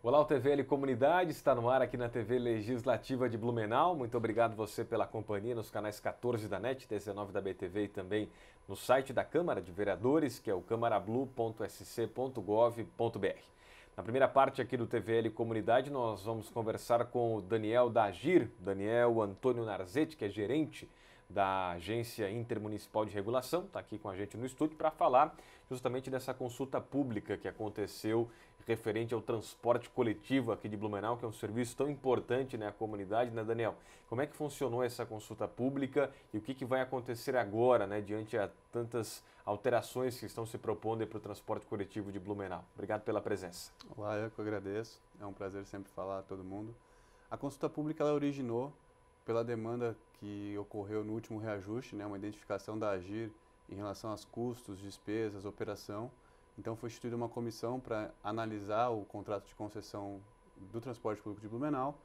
Olá, o TVL Comunidade está no ar aqui na TV Legislativa de Blumenau. Muito obrigado você pela companhia nos canais 14 da NET, 19 da BTV e também no site da Câmara de Vereadores, que é o câmarablu.sc.gov.br. Na primeira parte aqui do TVL Comunidade, nós vamos conversar com o Daniel da AGIR, Daniel Antônio Narzetti, que é gerente da Agência Intermunicipal de Regulação, está aqui com a gente no estúdio para falar justamente dessa consulta pública que aconteceu referente ao transporte coletivo aqui de Blumenau, que é um serviço tão importante na comunidade, né, Daniel? Como é que funcionou essa consulta pública e o que vai acontecer agora, né, diante a tantas alterações que estão se propondo para o transporte coletivo de Blumenau? Obrigado pela presença. Olá, eu que agradeço. É um prazer sempre falar a todo mundo. A consulta pública ela originou pela demanda que ocorreu no último reajuste, né, uma identificação da AGIR em relação aos custos, despesas, operação. Então foi instituída uma comissão para analisar o contrato de concessão do transporte público de Blumenau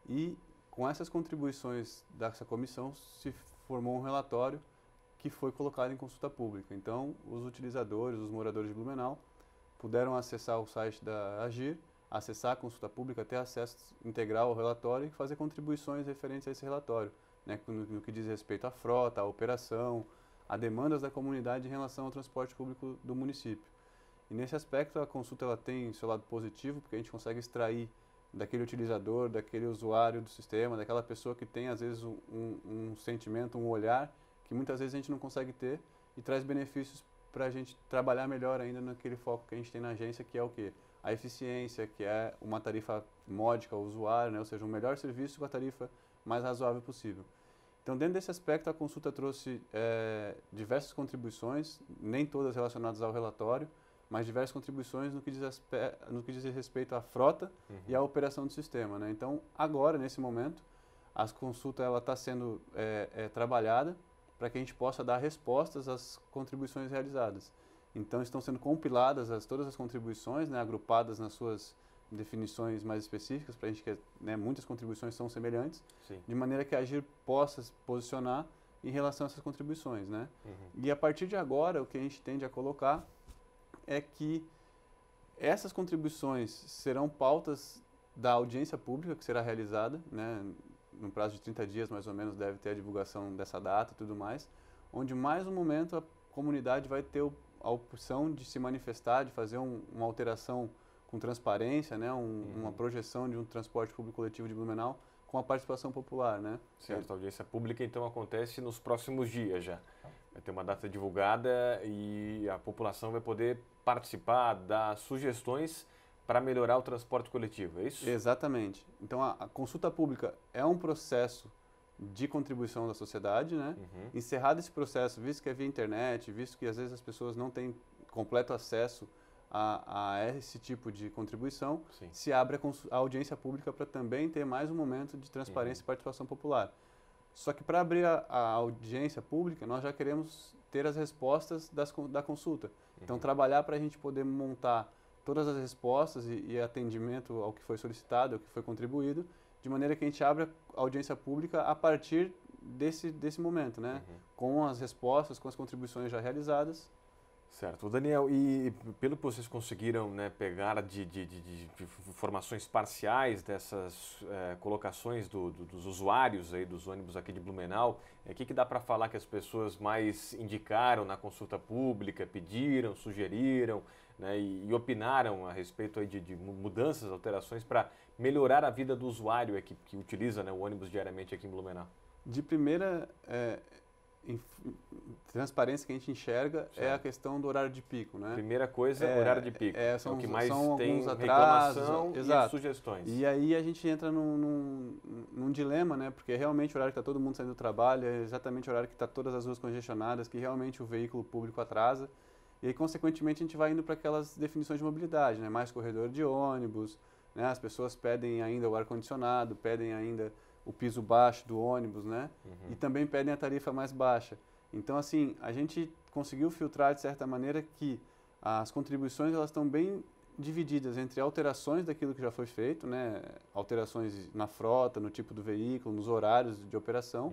e com essas contribuições dessa comissão se formou um relatório que foi colocado em consulta pública. Então os utilizadores, os moradores de Blumenau puderam acessar o site da AGIR, acessar a consulta pública, ter acesso integral ao relatório e fazer contribuições referentes a esse relatório, né, no que diz respeito à frota, à operação, a demandas da comunidade em relação ao transporte público do município. E nesse aspecto a consulta ela tem seu lado positivo, porque a gente consegue extrair daquele utilizador, daquele usuário do sistema, daquela pessoa que tem às vezes um sentimento, um olhar, que muitas vezes a gente não consegue ter e traz benefícios para a gente trabalhar melhor ainda naquele foco que a gente tem na agência, que é o quê? A eficiência, que é uma tarifa módica ao usuário, né? Ou seja, um melhor serviço com a tarifa mais razoável possível. Então, dentro desse aspecto, a consulta trouxe diversas contribuições, nem todas relacionadas ao relatório, mas diversas contribuições no que diz respeito à frota e à operação do sistema, né? Então, agora, nesse momento, a consulta está sendo trabalhada para que a gente possa dar respostas às contribuições realizadas. Então, estão sendo compiladas todas as contribuições, né, agrupadas nas suas definições mais específicas, para a gente que muitas contribuições são semelhantes, Sim. de maneira que a AGIR possa se posicionar em relação a essas contribuições, né? E a partir de agora, o que a gente tende a colocar é que essas contribuições serão pautas da audiência pública que será realizada, né, no prazo de 30 dias mais ou menos deve ter a divulgação dessa data e tudo mais, onde mais um momento a comunidade vai ter a opção de se manifestar, de fazer uma alteração com transparência, né, uma projeção de um transporte público coletivo de Blumenau com a participação popular, né? Certo, a audiência pública então acontece nos próximos dias já. Vai ter uma data divulgada e a população vai poder participar, dar sugestões para melhorar o transporte coletivo, é isso? Exatamente. Então a consulta pública é um processo de contribuição da sociedade, né? Encerrado esse processo, visto que é via internet, visto que às vezes as pessoas não têm completo acesso a esse tipo de contribuição, Sim. se abre a audiência pública para também ter mais um momento de transparência e participação popular. Só que para abrir a audiência pública, nós já queremos ter as respostas da consulta. Então trabalhar para a gente poder montar todas as respostas e atendimento ao que foi solicitado, ao que foi contribuído, de maneira que a gente abra a audiência pública a partir desse momento, né? Com as respostas, com as contribuições já realizadas. Certo. Daniel, e pelo que vocês conseguiram, né, pegar de informações parciais dessas colocações dos usuários aí dos ônibus aqui de Blumenau, o que dá para falar que as pessoas mais indicaram na consulta pública, pediram, sugeriram, né, e opinaram a respeito aí de mudanças, alterações para melhorar a vida do usuário aqui, que utiliza, né, o ônibus diariamente aqui em Blumenau? De primeira transparência que a gente enxerga é a questão do horário de pico, né? Primeira coisa, horário de pico. É o que mais tem reclamação e sugestões. E aí a gente entra num dilema, né? Porque realmente o horário que está todo mundo saindo do trabalho é exatamente o horário que está todas as ruas congestionadas, que realmente o veículo público atrasa. E aí, consequentemente, a gente vai indo para aquelas definições de mobilidade, né? Mais corredor de ônibus, né? As pessoas pedem ainda o ar-condicionado, pedem ainda o piso baixo do ônibus, né? E também pedem a tarifa mais baixa. Então, assim, a gente conseguiu filtrar de certa maneira que as contribuições elas estão bem divididas entre alterações daquilo que já foi feito, né? Alterações na frota, no tipo do veículo, nos horários de operação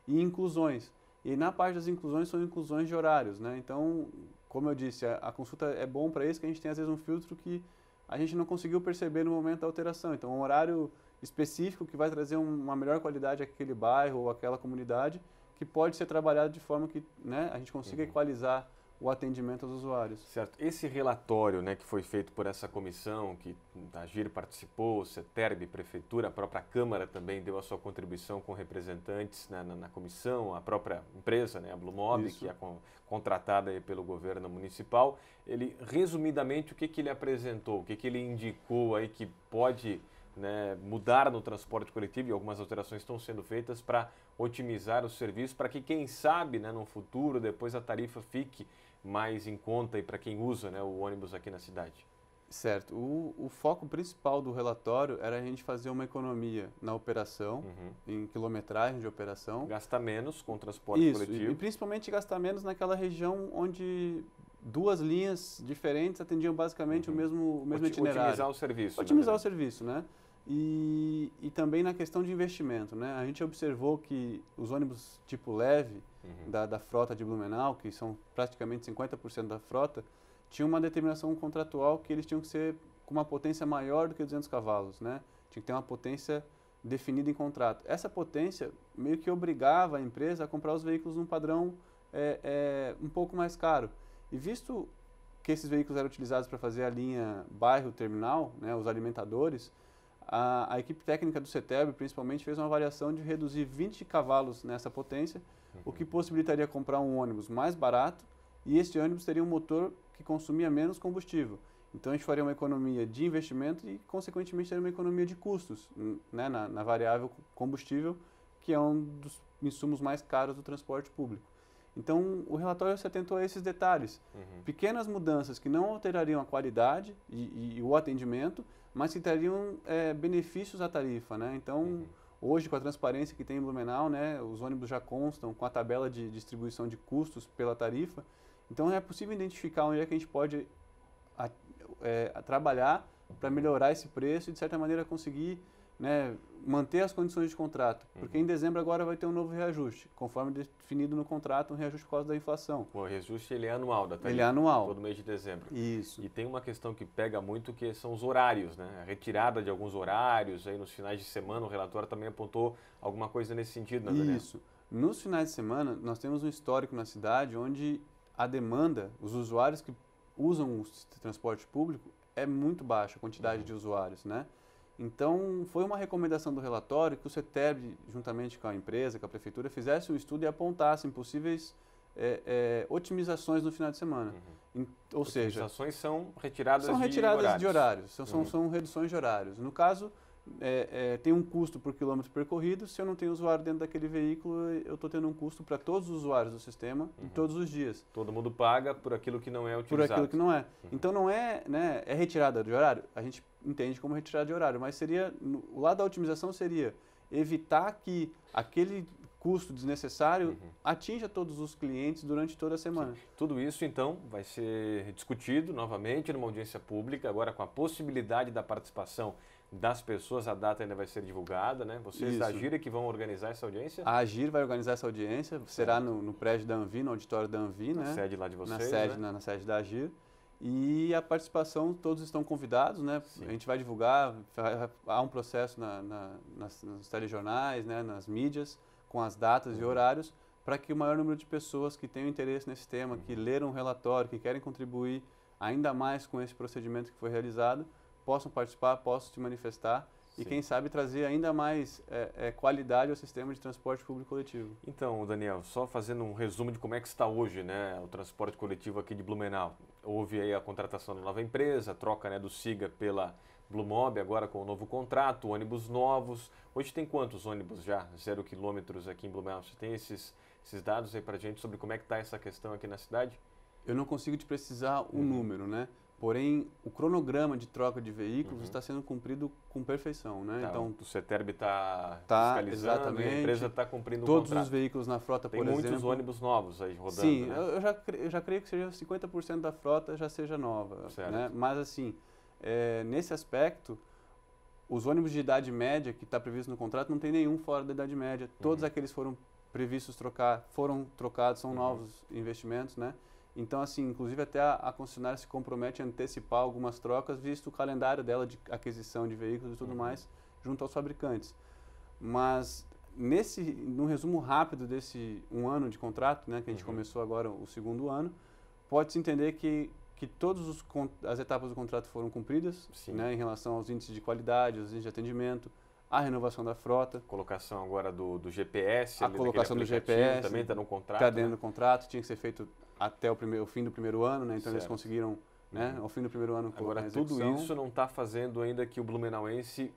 e inclusões. E na parte das inclusões são inclusões de horários, né? Então, como eu disse, a consulta é bom para isso, que a gente tem às vezes um filtro que a gente não conseguiu perceber no momento da alteração. Então, um horário específico que vai trazer uma melhor qualidade àquele bairro ou àquela comunidade, que pode ser trabalhado de forma que, né, a gente consiga equalizar o atendimento aos usuários. Certo. Esse relatório, né, que foi feito por essa comissão, que a AGIR participou, o CETERB, Prefeitura, a própria Câmara também deu a sua contribuição com representantes, né, na comissão, a própria empresa, né, a Blumob, que é contratada aí pelo governo municipal. Ele, resumidamente, o que ele apresentou, o que ele indicou aí que pode, né, mudar no transporte coletivo, e algumas alterações estão sendo feitas para otimizar o serviço, para que, quem sabe, né, no futuro, depois a tarifa fique mais em conta para quem usa, né, o ônibus aqui na cidade. Certo. O foco principal do relatório era a gente fazer uma economia na operação, em quilometragem de operação. Gastar menos com o transporte coletivo. E principalmente gastar menos naquela região onde duas linhas diferentes atendiam basicamente o mesmo itinerário. Otimizar o serviço. Otimizar o serviço, né? E também na questão de investimento, né? A gente observou que os ônibus tipo leve da frota de Blumenau, que são praticamente 50% da frota, tinham uma determinação contratual que eles tinham que ser com uma potência maior do que 200 cavalos, né? Tinha que ter uma potência definida em contrato. Essa potência meio que obrigava a empresa a comprar os veículos num padrão um pouco mais caro. E visto que esses veículos eram utilizados para fazer a linha bairro-terminal, né, os alimentadores, a equipe técnica do CETERB, principalmente, fez uma avaliação de reduzir 20 cavalos nessa potência, o que possibilitaria comprar um ônibus mais barato, e este ônibus teria um motor que consumia menos combustível. Então, a gente faria uma economia de investimento e, consequentemente, teria uma economia de custos, né, na variável combustível, que é um dos insumos mais caros do transporte público. Então, o relatório se atentou a esses detalhes. Pequenas mudanças que não alterariam a qualidade e o atendimento, mas que trariam benefícios à tarifa, né? Então, hoje, com a transparência que tem em Blumenau, né, os ônibus já constam com a tabela de distribuição de custos pela tarifa. Então, é possível identificar onde é que a gente pode trabalhar para melhorar esse preço e, de certa maneira, conseguir, né, manter as condições de contrato. Porque em dezembro agora vai ter um novo reajuste, conforme definido no contrato, um reajuste por causa da inflação. O reajuste ele é anual da tarifa. Ele é anual. Todo mês de dezembro. Isso. E tem uma questão que pega muito, que são os horários, né? A retirada de alguns horários, aí nos finais de semana o relatório também apontou alguma coisa nesse sentido, né, Daniel? Isso. Nos finais de semana, nós temos um histórico na cidade onde a demanda, os usuários que usam o transporte público, é muito baixa, a quantidade de usuários, né? Então, foi uma recomendação do relatório que o CETERB, juntamente com a empresa, com a prefeitura, fizesse um estudo e apontassem possíveis otimizações no final de semana. Ou seja, otimizações são retiradas de horários. São reduções de horários. No caso, tem um custo por quilômetro percorrido. Se eu não tenho usuário dentro daquele veículo, eu estou tendo um custo para todos os usuários do sistema, todos os dias. Todo mundo paga por aquilo que não é utilizado. Por aquilo que não é. Então, não é, né, é retirada de horário? A gente entende como retirada de horário, mas seria, o lado da otimização seria evitar que aquele custo desnecessário atinja todos os clientes durante toda a semana. Sim. Tudo isso, então, vai ser discutido novamente numa audiência pública, agora com a possibilidade da participação das pessoas. A data ainda vai ser divulgada, né? Vocês da AGIR que vão organizar essa audiência? A AGIR vai organizar essa audiência, será no prédio da Anvi, no auditório da Anvi, né? Na sede lá de vocês, na sede da AGIR. E a participação, todos estão convidados, né? Sim. A gente vai divulgar, há um processo nos telejornais, né? Nas mídias, com as datas e horários, para que o maior número de pessoas que tenham interesse nesse tema, que leram o relatório, que querem contribuir ainda mais com esse procedimento que foi realizado, possam participar, possam se manifestar. Sim. E quem sabe trazer ainda mais qualidade ao sistema de transporte público coletivo. Então, Daniel, só fazendo um resumo de como é que está hoje, né, o transporte coletivo aqui de Blumenau. Houve aí a contratação da nova empresa, a troca, né, do SIGA pela Blumob, agora com o novo contrato, ônibus novos. Hoje tem quantos ônibus já, 0 quilômetros aqui em Blumenau? Você tem esses dados aí pra gente sobre como é que está essa questão aqui na cidade? Eu não consigo te precisar o número, né? Porém, o cronograma de troca de veículos está sendo cumprido com perfeição, né? Tá, então, o CETERB está fiscalizando, exatamente, a empresa está cumprindo todos o contrato. os veículos na frota, por exemplo. Tem muitos ônibus novos aí rodando, sim, né? eu já creio que seja 50% da frota já seja nova, certo. Né? Mas assim, nesse aspecto, os ônibus de idade média que está previsto no contrato não tem nenhum fora da idade média. Todos aqueles foram previstos foram trocados, são novos investimentos, né? Então, assim, inclusive até a concessionária se compromete a antecipar algumas trocas, visto o calendário dela de aquisição de veículos e tudo mais, junto aos fabricantes. Mas, num resumo rápido desse 1 ano de contrato, né, que a gente começou agora o 2º ano, pode-se entender que todas as etapas do contrato foram cumpridas, né, em relação aos índices de qualidade, aos índices de atendimento, a renovação da frota. Colocação agora do GPS. A colocação do GPS. Também está no contrato. Está dentro do contrato, tinha que ser feito até o fim do 1º ano, né? Então eles conseguiram, né, ao fim do 1º ano, agora, a execução. tudo isso não está fazendo ainda que o blumenauense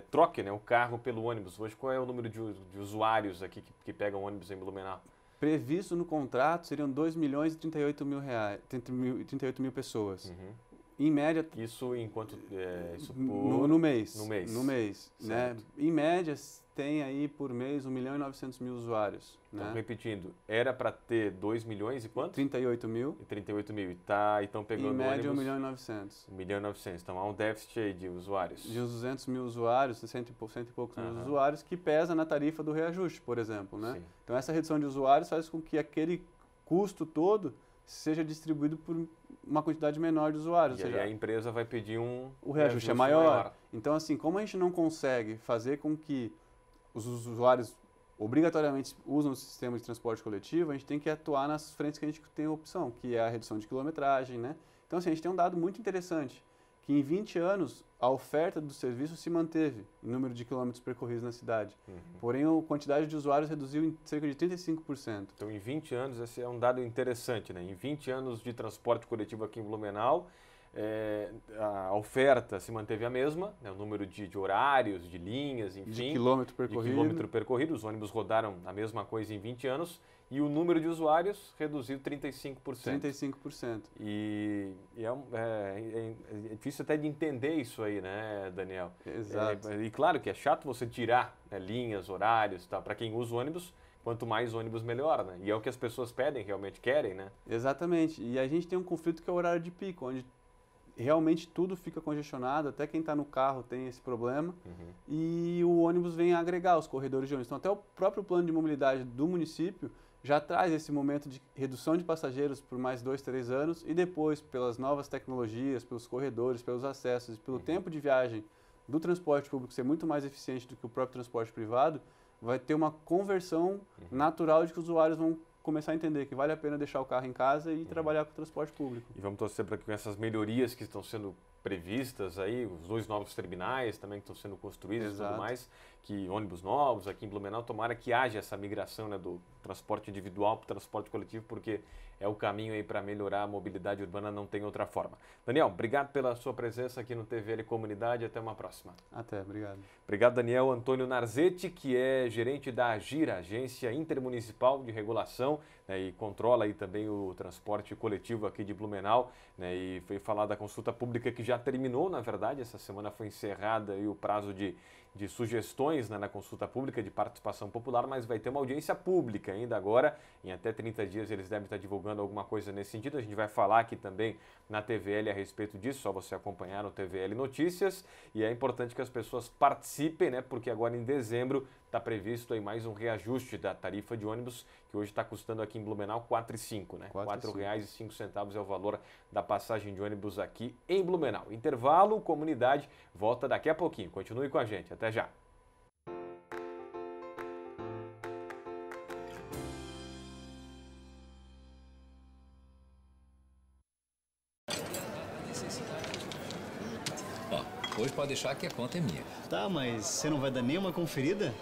troque, né, o carro pelo ônibus. Hoje, qual é o número de usuários aqui que pegam ônibus em Blumenau? Previsto no contrato seriam 2.038.000 pessoas. Em média... Isso em quanto... no mês. No mês. No mês, né? Em média, tem aí por mês 1.900.000 usuários. Então, né? repetindo, era para ter 2 milhões e quanto? 38 mil. E 38 mil. E estão pegando em média, ônibus... 1.900.000. 1.900.000. Então, há um déficit aí de usuários. De uns 200 mil usuários, 100 e poucos mil usuários, que pesa na tarifa do reajuste, por exemplo. Né? Então, essa redução de usuários faz com que aquele custo todo seja distribuído por uma quantidade menor de usuários. E aí a empresa vai pedir o reajuste é maior. Então, assim, como a gente não consegue fazer com que os usuários obrigatoriamente usam o sistema de transporte coletivo, a gente tem que atuar nas frentes que a gente tem a opção, que é a redução de quilometragem, né? Então, assim, a gente tem um dado muito interessante, que em 20 anos a oferta do serviço se manteve em número de quilômetros percorridos na cidade. Porém, a quantidade de usuários reduziu em cerca de 35%. Então, em 20 anos, esse é um dado interessante, né? Em 20 anos de transporte coletivo aqui em Blumenau, a oferta se manteve a mesma, né? O número de horários, de linhas, enfim. De quilômetro percorrido. Os ônibus rodaram a mesma coisa em 20 anos e o número de usuários reduziu 35%. 35%. E é difícil até de entender isso aí, né, Daniel? Exato. E claro que é chato você tirar, né, linhas, horários, tá? Para quem usa o ônibus, quanto mais ônibus, melhor, né? E é o que as pessoas pedem, realmente querem, né? Exatamente. E a gente tem um conflito que é o horário de pico, onde realmente tudo fica congestionado, até quem está no carro tem esse problema, e o ônibus vem a agregar os corredores de ônibus. Então, até o próprio plano de mobilidade do município já traz esse momento de redução de passageiros por mais 2, 3 anos, e depois, pelas novas tecnologias, pelos corredores, pelos acessos e pelo tempo de viagem do transporte público ser muito mais eficiente do que o próprio transporte privado, vai ter uma conversão natural de que os usuários vão começar a entender que vale a pena deixar o carro em casa e trabalhar com o transporte público. E vamos torcer para que com essas melhorias que estão sendo previstas aí, os 2 novos terminais também que estão sendo construídos e tudo mais, que ônibus novos aqui em Blumenau, tomara que haja essa migração, né, do transporte individual para o transporte coletivo, porque é o caminho aí para melhorar a mobilidade urbana, não tem outra forma. Daniel, obrigado pela sua presença aqui no TVL Comunidade, até uma próxima. Até, obrigado. Obrigado, Daniel Antônio Narzetti, que é gerente da AGIR, Agência Intermunicipal de Regulação, né, e controla aí também o transporte coletivo aqui de Blumenau, né, e foi falar da consulta pública que já terminou, na verdade, essa semana foi encerrada aí o prazo de sugestões, né, na consulta pública de participação popular, mas vai ter uma audiência pública ainda agora, em até 30 dias eles devem estar divulgando alguma coisa nesse sentido. A gente vai falar aqui também na TVL a respeito disso, só você acompanhar no TVL Notícias, e é importante que as pessoas participem, né, porque agora em dezembro está previsto aí mais um reajuste da tarifa de ônibus, que hoje está custando aqui em Blumenau R$ 4,05, né? R$ 4,05 é o valor da passagem de ônibus aqui em Blumenau. Intervalo, comunidade, volta daqui a pouquinho. Continue com a gente, até já. Ó, hoje pode deixar que a conta é minha. Tá, mas você não vai dar nenhuma conferida?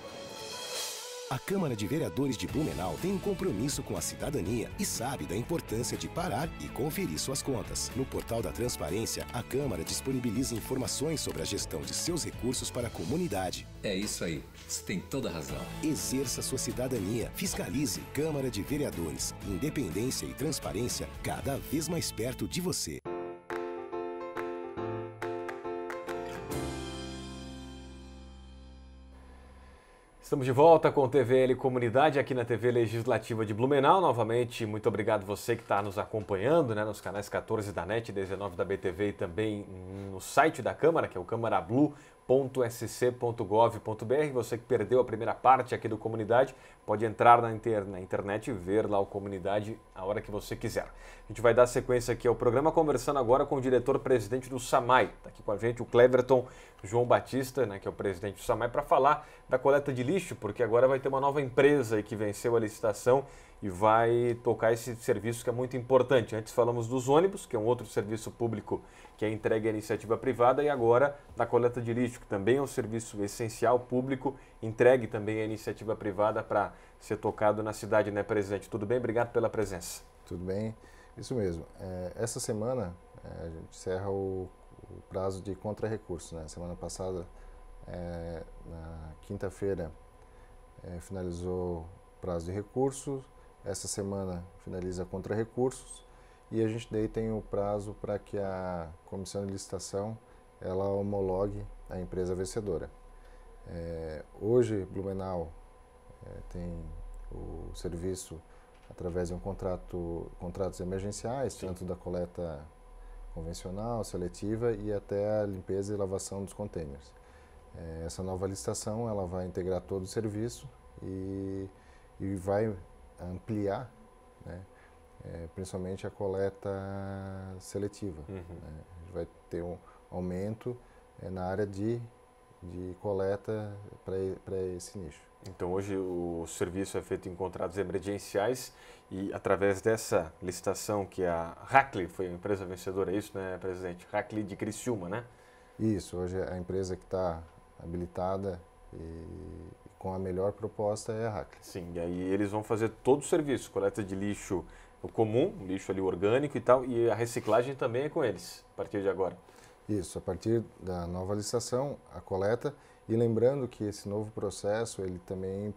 A Câmara de Vereadores de Blumenau tem um compromisso com a cidadania e sabe da importância de parar e conferir suas contas. No portal da Transparência, a Câmara disponibiliza informações sobre a gestão de seus recursos para a comunidade. É isso aí, você tem toda a razão. Exerça sua cidadania, fiscalize. Câmara de Vereadores, independência e transparência cada vez mais perto de você. Estamos de volta com o TVL Comunidade aqui na TV Legislativa de Blumenau. Novamente, muito obrigado você que está nos acompanhando, né, nos canais 14 da NET, 19 da BTV e também no site da Câmara, que é o câmarablue.com.br. Você que perdeu a primeira parte aqui do Comunidade, pode entrar na internet e ver lá o Comunidade a hora que você quiser. A gente vai dar sequência aqui ao programa, conversando agora com o diretor-presidente do SAMAI. Está aqui com a gente o Cleverton João Batista, né, que é o presidente do SAMAI, para falar da coleta de lixo, porque agora vai ter uma nova empresa aí que venceu a licitação e vai tocar esse serviço que é muito importante. Antes falamos dos ônibus, que é um outro serviço público que é entregue à iniciativa privada, e agora da coleta de lixo, que também é um serviço essencial público, entregue também à iniciativa privada para ser tocado na cidade, né, presidente? Tudo bem? Obrigado pela presença. Tudo bem, isso mesmo. Essa semana a gente encerra o prazo de contra-recurso, né? Semana passada, na quinta-feira, finalizou o prazo de recursos. Essa semana finaliza contra-recursos e a gente daí tem o prazo para que a comissão de licitação ela homologue a empresa vencedora. Hoje, Blumenau tem o serviço através de contratos emergenciais, Sim. Tanto da coleta convencional, seletiva e até a limpeza e lavação dos contêineres. Essa nova licitação ela vai integrar todo o serviço e vai ampliar, né, principalmente a coleta seletiva. Né? A gente vai ter um aumento na área de coleta para esse nicho. Então hoje o serviço é feito em contratos emergenciais e através dessa licitação que a Hackley foi a empresa vencedora, é isso, né, presidente? Hackley de Criciúma, né? Isso, hoje a empresa que está habilitada e com a melhor proposta é a Hackley. Sim, e aí eles vão fazer todo o serviço, coleta de lixo comum, lixo ali orgânico e tal, e a reciclagem também é com eles, a partir de agora. Isso, a partir da nova licitação, a coleta, e lembrando que esse novo processo, ele também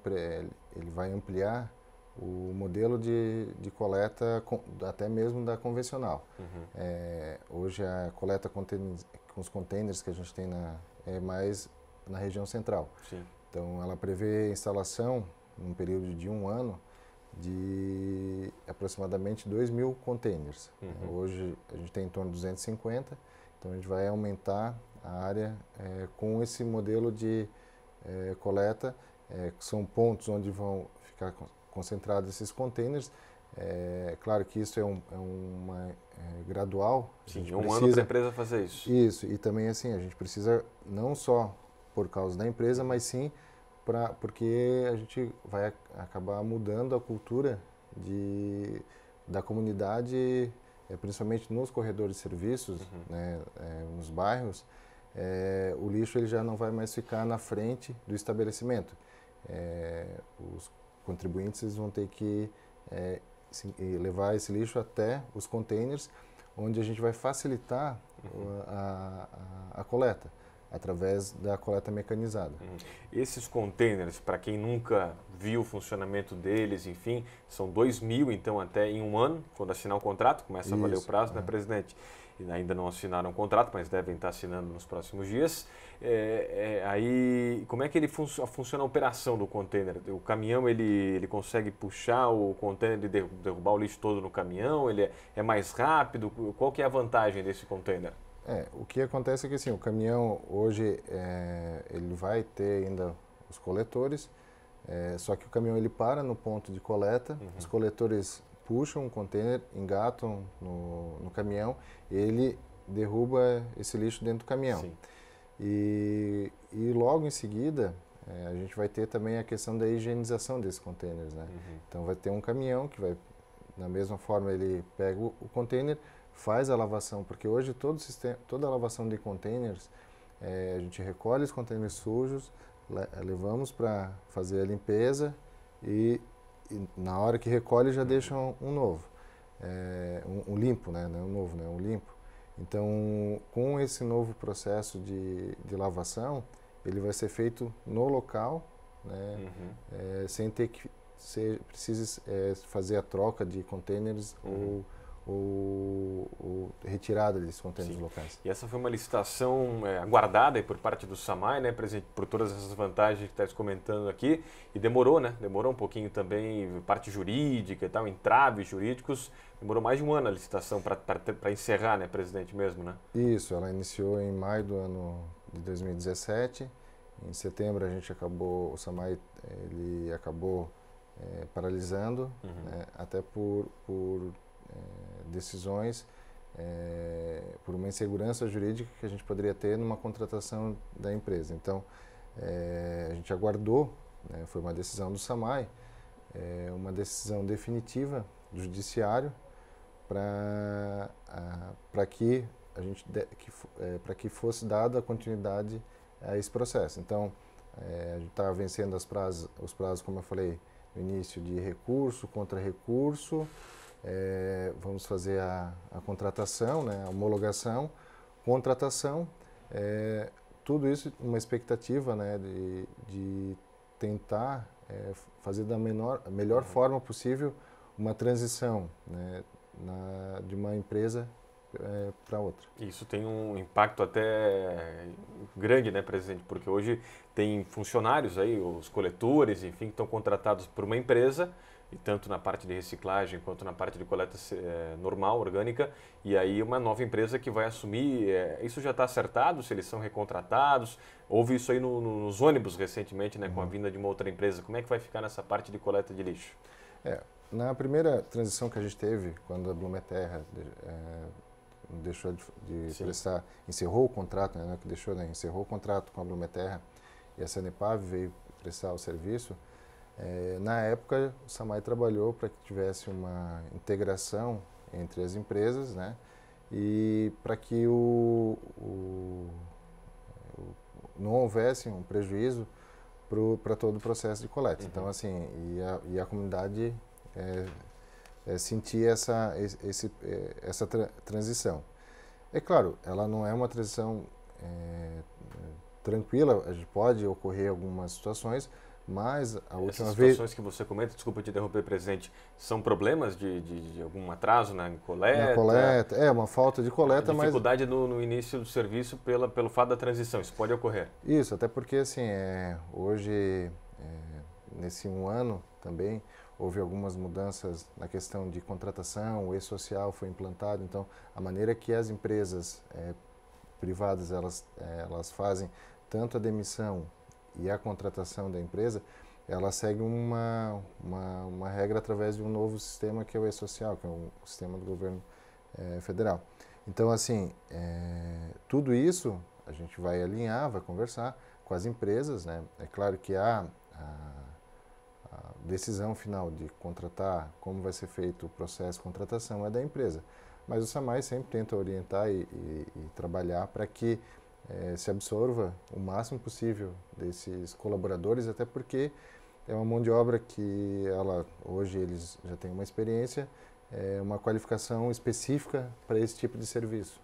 ele vai ampliar o modelo de coleta, até mesmo da convencional. Hoje a coleta com os containers que a gente tem é mais na região central. Sim. Então ela prevê a instalação, num período de 1 ano, de aproximadamente 2.000 containers. Hoje a gente tem em torno de 250, então a gente vai aumentar a área com esse modelo de coleta, que são pontos onde vão ficar concentrados esses containers. Claro que isso é gradual. Sim, um ano para a empresa fazer isso. Isso, e também assim, a gente precisa não só por causa da empresa, mas sim porque a gente vai acabar mudando a cultura da comunidade, principalmente nos corredores de serviços, né, nos bairros. O lixo ele já não vai mais ficar na frente do estabelecimento. Os contribuintes eles vão ter que levar esse lixo até os containers, onde a gente vai facilitar a coleta, através da coleta mecanizada. Esses containers, para quem nunca viu o funcionamento deles, enfim, são 2.000, então até em 1 ano, quando assinar o contrato, começa a valer o prazo, né, presidente? E ainda não assinaram o contrato, mas devem estar assinando nos próximos dias. Aí, como é que funciona a operação do container? O caminhão, ele consegue puxar o container e derrubar o lixo todo no caminhão? Ele é mais rápido? Qual que é a vantagem desse container? O que acontece é que assim, o caminhão hoje ele vai ter ainda os coletores, só que o caminhão ele para no ponto de coleta, os coletores puxam o container, engatam no caminhão, ele derruba esse lixo dentro do caminhão. Sim. E logo em seguida a gente vai ter também a questão da higienização desses containers, né? Então vai ter um caminhão que vai, da mesma forma, ele pega o container, faz a lavação, porque hoje toda a lavação de containers, a gente recolhe os containers sujos, levamos para fazer a limpeza e na hora que recolhe já deixa um novo, um limpo, né? Não um novo, né? Um limpo. Então, com esse novo processo de lavação, ele vai ser feito no local, né? Sem ter que precise fazer a troca de containers ou ou retirada desses contêineres locais. E essa foi uma licitação aguardada aí por parte do SAMAI, né, presidente, por todas essas vantagens que está comentando aqui, e demorou, né? Demorou um pouquinho também, parte jurídica e tal, entraves jurídicos, demorou mais de um ano a licitação para encerrar, né, presidente, mesmo, né? Isso, ela iniciou em maio do ano de 2017, em setembro a gente acabou, o SAMAI ele acabou paralisando, né, até por decisões, por uma insegurança jurídica que a gente poderia ter numa contratação da empresa. Então, a gente aguardou, né, foi uma decisão do SAMAI, uma decisão definitiva do judiciário para que para que fosse dada a continuidade a esse processo. Então, a gente estava vencendo os prazos, como eu falei no início, de recurso, contra-recurso. Vamos fazer a contratação, né, a homologação, contratação, tudo isso uma expectativa, né, de tentar fazer da melhor forma possível uma transição, né, de uma empresa para outra. Isso tem um impacto até grande, né, presidente? Porque hoje tem funcionários aí, os coletores, enfim, que estão contratados por uma empresa, e tanto na parte de reciclagem quanto na parte de coleta normal, orgânica, e aí uma nova empresa que vai assumir. Isso já está acertado, se eles são recontratados? Houve isso aí nos ônibus recentemente, né, com a vinda de uma outra empresa. Como é que vai ficar nessa parte de coleta de lixo? Na primeira transição que a gente teve, quando a Blumeterra deixou de prestar, encerrou o contrato, né, que deixou, né, encerrou o contrato com a Blumeterra e a Sanepar veio prestar o serviço. Na época, o SAMAI trabalhou para que tivesse uma integração entre as empresas, né, e para que não houvesse um prejuízo para todo o processo de coleta. Então, assim, e a comunidade sentir essa transição. É claro, ela não é uma transição tranquila, pode ocorrer algumas situações, mas a última vez... Essas situações que você comenta, desculpa te interromper, presidente, são problemas de algum atraso na coleta? Na coleta, uma falta de coleta, mas... Dificuldade no início do serviço pelo fato da transição, isso pode ocorrer? Isso, até porque, assim, hoje, nesse um ano também, houve algumas mudanças na questão de contratação, o e-social foi implantado, então a maneira que as empresas privadas elas fazem tanto a demissão e a contratação da empresa, ela segue uma regra através de um novo sistema que é o e-social, que é um sistema do governo federal. Então, assim, tudo isso a gente vai alinhar, vai conversar com as empresas, né? É claro que a decisão final de contratar, como vai ser feito o processo de contratação é da empresa. Mas o SAMAI sempre tenta orientar e trabalhar para que se absorva o máximo possível desses colaboradores, até porque é uma mão de obra que hoje eles já têm uma experiência, uma qualificação específica para esse tipo de serviço.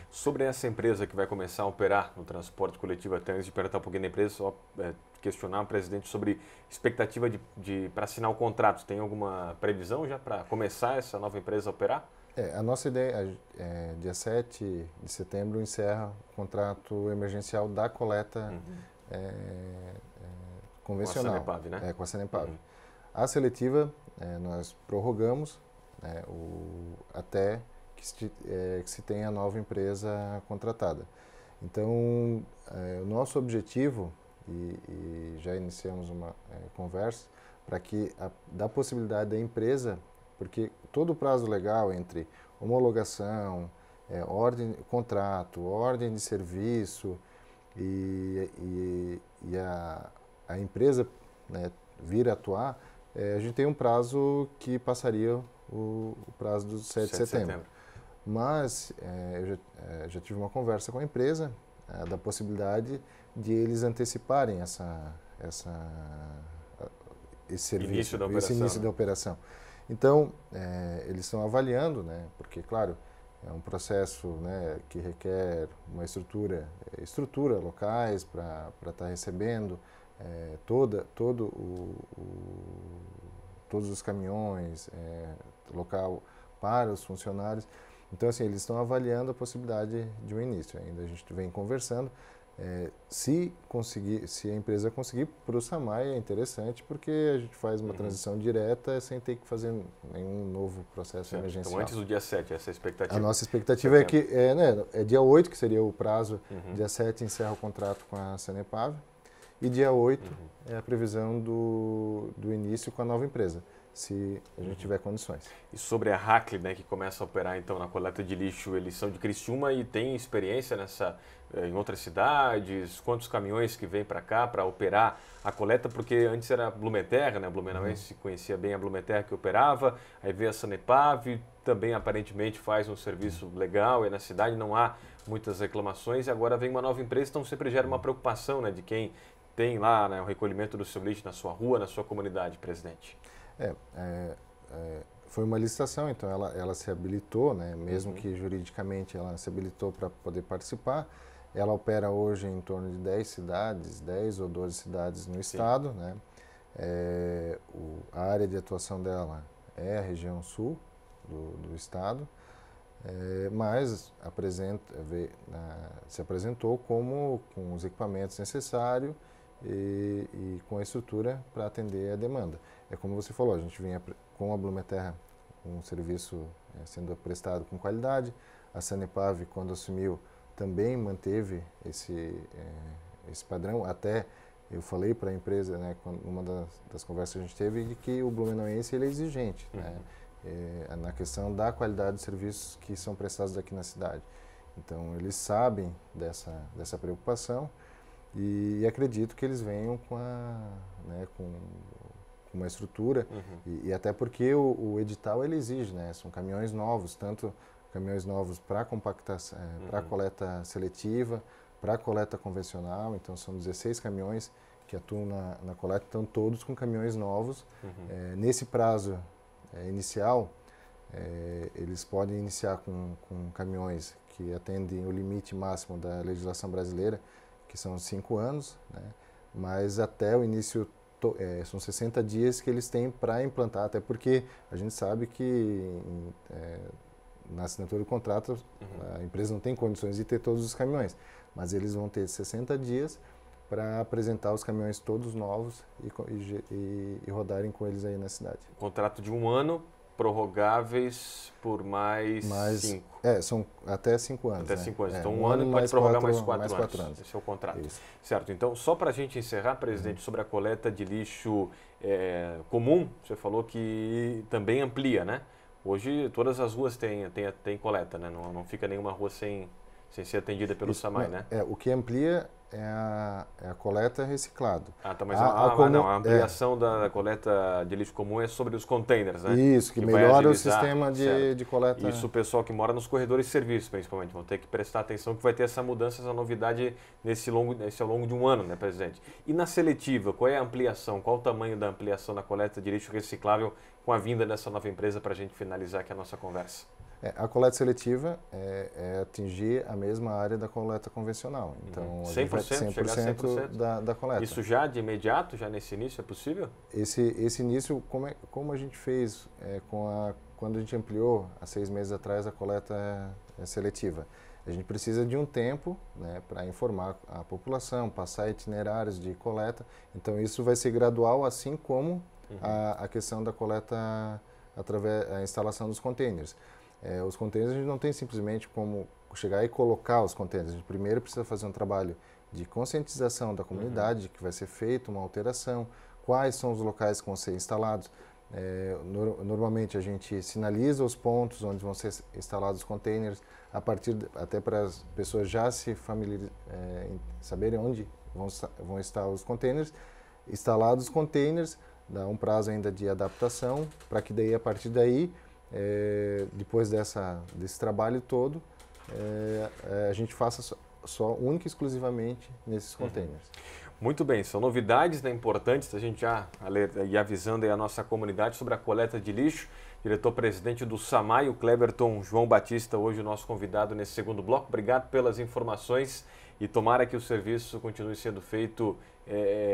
Sobre essa empresa que vai começar a operar no transporte coletivo, até antes de perguntar um pouquinho da empresa, só questionar o presidente sobre expectativa para assinar o contrato. Tem alguma previsão já para começar essa nova empresa a operar? A nossa ideia dia 7 de setembro encerra o contrato emergencial da coleta convencional. Com a Sanepar, né? Com a Sanepar. A seletiva nós prorrogamos até que se tenha a nova empresa contratada. Então, o nosso objetivo, e já iniciamos uma conversa, para que dá possibilidade da empresa, porque todo o prazo legal entre homologação, contrato, ordem de serviço e a empresa, né, vir a atuar, a gente tem um prazo que passaria o prazo do 7 de setembro. Mas eu já tive uma conversa com a empresa da possibilidade de eles anteciparem esse serviço, esse início da operação. Então, eles estão avaliando, né, porque, claro, é um processo, né, que requer uma estrutura locais para estar recebendo todos os caminhões, local para os funcionários. Então, assim, eles estão avaliando a possibilidade de um início. Ainda a gente vem conversando. Se a empresa conseguir, para o SAMAI é interessante, porque a gente faz uma transição direta sem ter que fazer nenhum novo processo emergencial. Então, antes do dia 7, essa é a expectativa? A nossa expectativa é que é dia 8, que seria o prazo, dia 7 encerra o contrato com a Sanepar, e dia 8 é a previsão do início com a nova empresa, se a gente tiver condições. E sobre a Hackley, né, que começa a operar então na coleta de lixo, eles são de Criciúma e tem experiência em outras cidades? Quantos caminhões que vêm para cá para operar a coleta? Porque antes era a Blumenterra, né? A Blumenauense conhecia bem a Blumenterra que operava, aí veio a Sanepar, também aparentemente faz um serviço legal, e na cidade não há muitas reclamações, e agora vem uma nova empresa, então sempre gera uma preocupação, né, de quem tem lá, né, o recolhimento do seu lixo na sua rua, na sua comunidade, presidente. Foi uma licitação, então ela se habilitou, né, mesmo que juridicamente ela se habilitou para poder participar. Ela opera hoje em torno de 10 ou 12 cidades no estado, né? A área de atuação dela é a região sul do estado, mas se apresentou com os equipamentos necessários e com a estrutura para atender a demanda. É como você falou, a gente vinha com a Blumenterra um serviço sendo prestado com qualidade. A Sanepar, quando assumiu, também manteve esse padrão. Até eu falei para a empresa, né, numa das conversas que a gente teve, de que o blumenauense ele é exigente, né, na questão da qualidade dos serviços que são prestados aqui na cidade. Então, eles sabem dessa preocupação e acredito que eles venham com uma estrutura, e até porque o edital ele exige, né, são caminhões novos, tanto caminhões novos para compactação, para coleta seletiva, para coleta convencional. Então são 16 caminhões que atuam na coleta, então todos com caminhões novos. Nesse prazo inicial, eles podem iniciar com caminhões que atendem o limite máximo da legislação brasileira, que são 5 anos, né? Mas até o início são 60 dias que eles têm para implantar, até porque a gente sabe que na assinatura do contrato a empresa não tem condições de ter todos os caminhões, mas eles vão ter 60 dias para apresentar os caminhões todos novos e rodarem com eles aí na cidade. Contrato de 1 ano, prorrogáveis por mais 5. São até 5 anos. Até 5 anos. Né? Então 1 ano e pode prorrogar mais 4 anos. Esse é o contrato. Isso. Certo. Então, só para a gente encerrar, presidente, sobre a coleta de lixo comum, você falou que também amplia, né? Hoje todas as ruas têm coleta, né? Não fica nenhuma rua sem ser atendida pelo SAMAI, né? O que amplia é a coleta reciclado. Mas a ampliação da coleta de lixo comum é sobre os containers, né? Isso, que melhora o sistema de coleta. Isso o pessoal que mora nos corredores de serviço, principalmente, vão ter que prestar atenção que vai ter essa mudança, essa novidade ao longo de 1 ano, né, presidente? E na seletiva, qual é a ampliação? Qual o tamanho da ampliação da coleta de lixo reciclável com a vinda dessa nova empresa para a gente finalizar aqui a nossa conversa? A coleta seletiva é atingir a mesma área da coleta convencional. Então, 100%, chegar a 100% da coleta. Isso já de imediato, já nesse início, é possível? Esse início, como a gente fez quando a gente ampliou, há 6 meses atrás, a coleta seletiva. A gente precisa de um tempo, né, para informar a população, passar itinerários de coleta. Então, isso vai ser gradual, assim como a questão da coleta através da instalação dos containers. Os containers a gente não tem simplesmente como chegar e colocar os containers. A gente primeiro precisa fazer um trabalho de conscientização da comunidade, que vai ser feita uma alteração, quais são os locais que vão ser instalados. Normalmente a gente sinaliza os pontos onde vão ser instalados os containers, até para as pessoas já se saberem onde vão estar os containers. Instalados os containers, dá um prazo ainda de adaptação, para que daí, a partir daí, depois desse trabalho todo, a gente faça só única e exclusivamente nesses containers. Muito bem, são novidades, né, importantes, a gente já ir avisando aí a nossa comunidade sobre a coleta de lixo. Diretor-presidente do SAMAI, o Cleberton João Batista, hoje o nosso convidado nesse segundo bloco. Obrigado pelas informações e tomara que o serviço continue sendo feito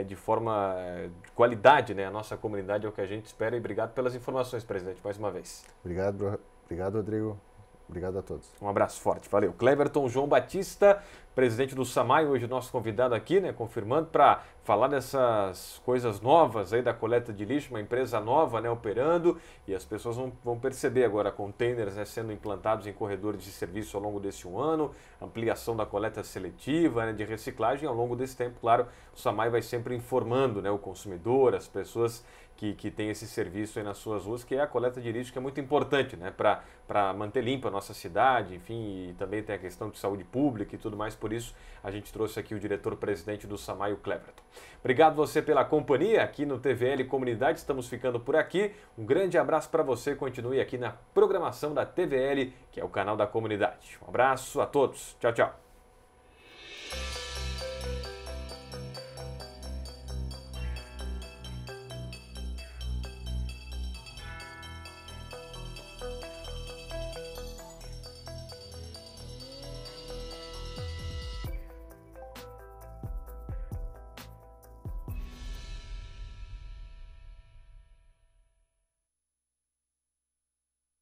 de forma de qualidade, né? A nossa comunidade é o que a gente espera, e obrigado pelas informações, presidente, mais uma vez. Obrigado, Obrigado, Rodrigo. Obrigado a todos. Um abraço forte, valeu. Cleverton João Batista, presidente do SAMAI, hoje nosso convidado aqui, né, confirmando para falar dessas coisas novas aí da coleta de lixo, uma empresa nova, né, operando, e as pessoas vão perceber agora containers, né, sendo implantados em corredores de serviço ao longo desse ano, ampliação da coleta seletiva, né, de reciclagem. Ao longo desse tempo, claro, o SAMAI vai sempre informando, né, o consumidor, as pessoas que tem esse serviço aí nas suas ruas, que é a coleta de lixo, que é muito importante, né, para manter limpa a nossa cidade, enfim, e também tem a questão de saúde pública e tudo mais. Por isso, a gente trouxe aqui o diretor-presidente do SAMAI, o Cleverton. Obrigado você pela companhia aqui no TVL Comunidade, estamos ficando por aqui. Um grande abraço para você, continue aqui na programação da TVL, que é o canal da comunidade. Um abraço a todos, tchau, tchau.